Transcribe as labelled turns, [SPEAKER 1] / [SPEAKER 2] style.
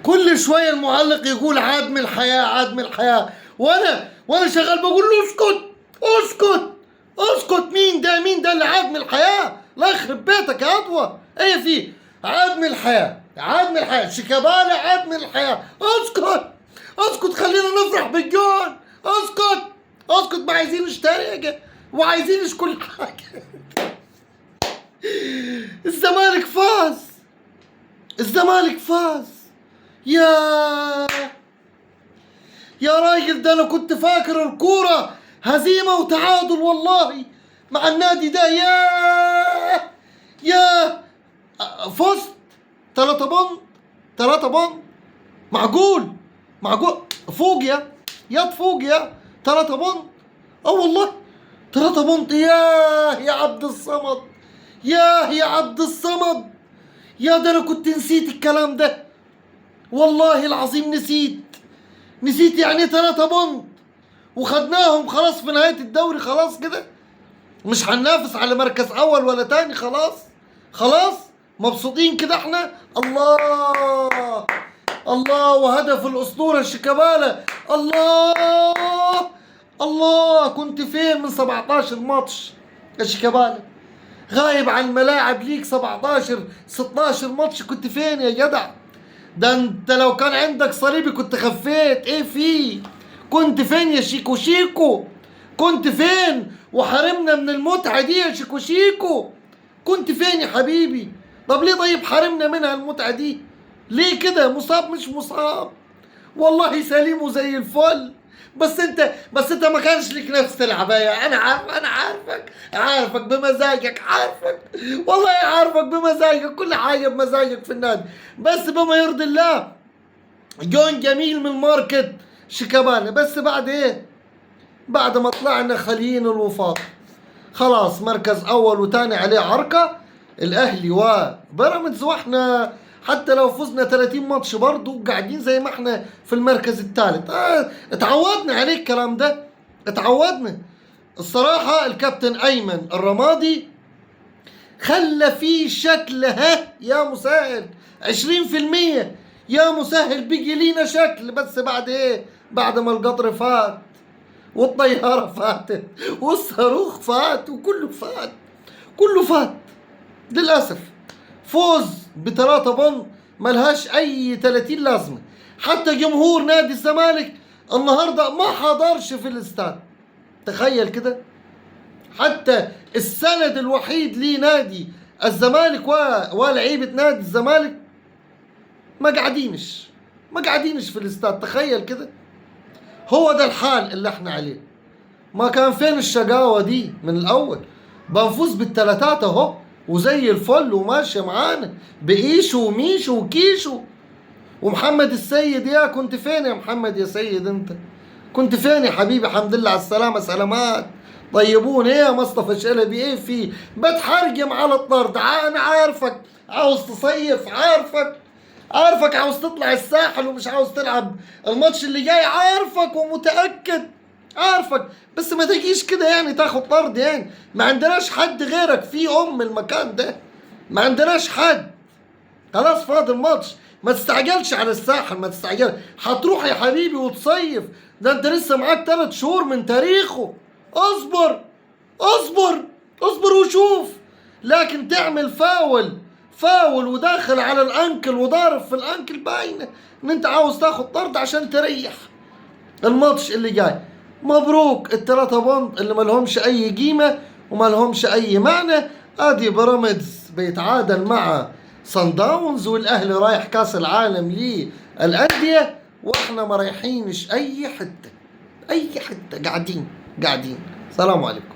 [SPEAKER 1] كل شويه المعلق يقول عدم الحياه عدم الحياه، وانا شغال بقول له اسكت اسكت اسكت. مين ده اللي عدم الحياه؟ لا يخرب بيتك يا عضوه. ايه في عدم الحياه عدم الحياه شيكابالا عدم الحياه. اسكت اسكت خلينا نفرح بالجون. اسكت اسكت. ما عايزينش تريقه وعايزينش كل حاجه. الزمالك فاز الزمالك فاز. يا راجل، ده انا كنت فاكر الكورة هزيمة وتعادل والله مع النادي ده. يا فزت 3 بونت. معقول فوق يا تفوق يا 3 بونت. والله 3 بونت. يا عبد الصمد يا عبد الصمد. ده انا كنت نسيت الكلام ده والله العظيم. نسيت يعني 3 بونت وخدناهم خلاص في نهاية الدوري. خلاص كده مش هننافس على مركز اول ولا تاني. خلاص مبسوطين كده احنا. الله وهدف الاسطورة شيكابالا. الله كنت فين من 17 ماتش يا شيكابالا؟ غايب عن الملاعب ليك 16 ماتش. كنت فين يا جدع؟ ده انت لو كان عندك صليبي كنت خفيت. ايه فيه؟ كنت فين يا شيكو؟ كنت فين وحرمنا من المتعة دي يا شيكو؟ كنت فين يا حبيبي؟ طب ليه طيب حرمنا منها المتعة دي؟ ليه كده؟ مصاب مش مصاب والله سليم وزي الفل. بس انت ما كانش لك نفس تلعبها. انا عارفك بمزاجك. والله عارفك بمزاجك. كل حاجه بمزاجك في النادي. بس بما يرضي الله جون جميل من ماركت شيكابالا. بس بعد ايه؟ بعد ما طلعنا خاليين الوفاق. خلاص مركز اول وتاني عليه عركه الاهلي وبيراميدز، واحنا حتى لو فزنا 30 ماتش برضه قاعدين زي ما احنا في المركز الثالث. اتعودنا عليه الكلام ده. اتعودنا. الصراحة الكابتن أيمن الرمادي خلى فيه شكل. يا مسهل 20%. يا مسهل بيجي لينا شكل. بس بعد ايه؟ بعد ما القطر فات والطيارة فاتت والصاروخ فات وكله فات للأسف. فوز ب3 بونت ملهاش أي 30 لازمة. حتى جمهور نادي الزمالك النهاردة ما حضرش في الاستاد. تخيل كده. حتى السند الوحيد لنادي الزمالك ولعيبة نادي الزمالك ما قاعدينش في الاستاد. تخيل كده. هو ده الحال اللي احنا عليه. ما كان فين الشقاوة دي من الأول؟ بنفوز بالتلاتات اهو وزي الفل وماشي معانا بقيشو وميشو وكيشو. ومحمد السيد، يا كنت فين يا محمد يا سيد؟ انت كنت فين يا حبيبي؟ الحمد لله على السلامة. سلامات طيبون. ايه يا مصطفى شلبي؟ ايه في بتحرجم على الطرد؟ انا عارفك عاوز تصيف. عارفك عاوز تطلع الساحل ومش عاوز تلعب الماتش اللي جاي. عارفك ومتأكد. عارفك. بس ما تجيش كده يعني تاخد طرد. يعني ما عندناش حد غيرك في المكان ده. ما عندناش حد. خلاص فاضل ماتش. ما تستعجلش على الساحل. ما تستعجل. هتروح يا حبيبي وتصيف. ده انت لسه معاك 3 شهور من تاريخه. اصبر وشوف. لكن تعمل فاول وداخل على الانكل وضارب في الانكل، باينه ان انت عاوز تاخد طرد عشان تريح الماتش اللي جاي. مبروك ال3 بونت اللي ما لهمش اي قيمه وما لهمش اي معنى. ادي بيراميدز بيتعادل مع صن داونز، والاهلي رايح كاس العالم للانديه، واحنا ما رايحينش اي حته. قاعدين. سلام عليكم.